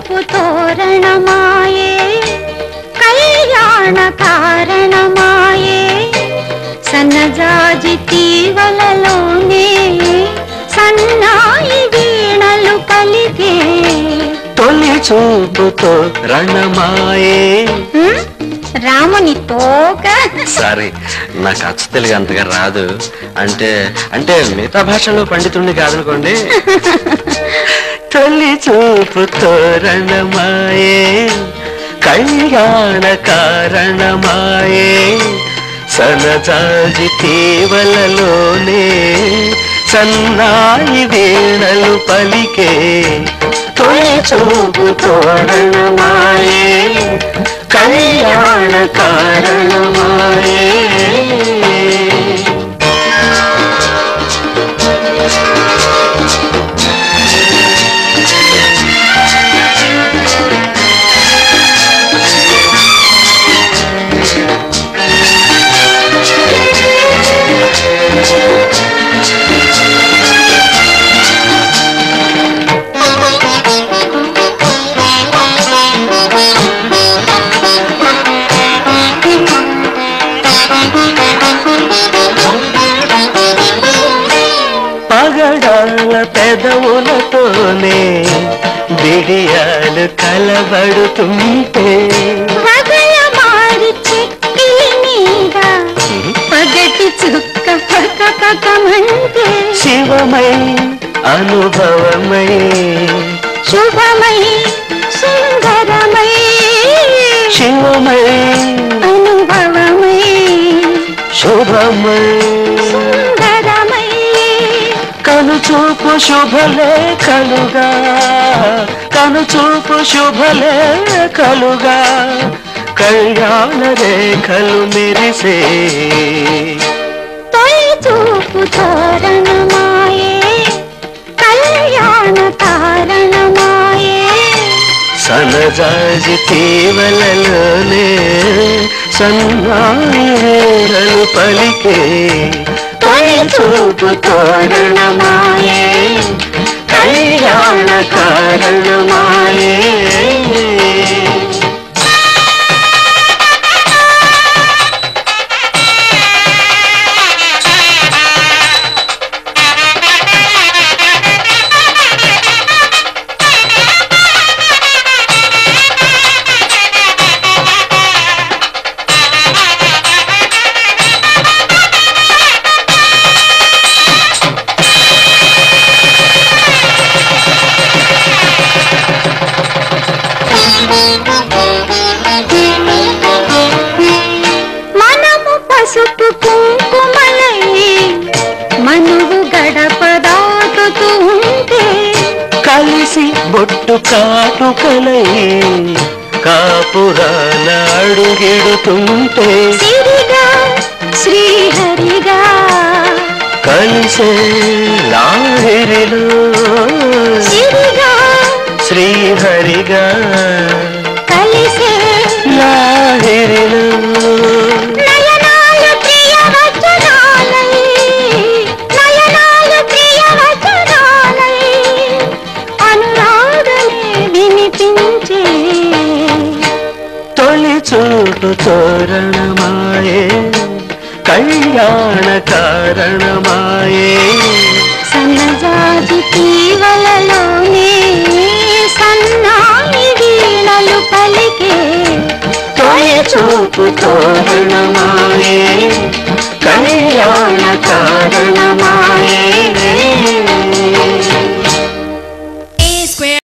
చూపు తోరణమాయే కళ్యాణ కారణమాయే సన్నజాజి తీవలలోనే సన్నాయి వీణలు పలికే తొలి చూపు తోరణమాయే రాముని తోక. సారీ, నాకు అచ్చ తెలుగు అంతగా రాదు. అంటే అంటే మిగతా భాషలో పండితుడిని కాదనుకోండి. తొలి చూపు తోరణమాయే కళ్యాణ కారణమాయే సన్నజాజి తీవలలోనే సన్నాయి వీణలు పలికే తొలి చూపు తోరణమాయే కళ్యాణ కారణమాయే. పగడాల పెదవులతోనే బిడియాలు కలబడుతుంటే పగటి చుక్క పక్కమంటే శివమై అనుభవమై శుభమై సుందరమై శివమై అనుభవమై శుభమై సుందరమై కనుచూపు శుభలేఖలుగా కనుచూపు శుభలేఖలుగా కళ్యాణ రేఖలు మెరిసే తొలి చూపు తోరణమాయే కళ్యాణ కారణమాయే సన్నజాజి తీవలలోనే సన్నాయి వీణలు పలికే తొలి చూపు తోరణమాయే కళ్యాణ కారణమాయే. మనము పసుపు కుంకుమలై మనువు గడప దాటుతూ ఉంటే కలిసి బొట్టు కాటుకలై కాపురాల అడుగిడుతుంటే సిరిగా శ్రీహరిగా కలిసే లాహిరిలో సిరిగా శ్రీహరిగా కలిసే లాహిరిలో నయనాలు ప్రియ వచనాలై నయనాలు ప్రియ వచనాలై అనురాగమే వినిపించే తొలి చూపు తోరణమాయే కళ్యాణ కారణమాయే సన్నజాజి తీవలలోనే సన్నాయి వీణలు పలికే తొలి చూపు తోరణమాయే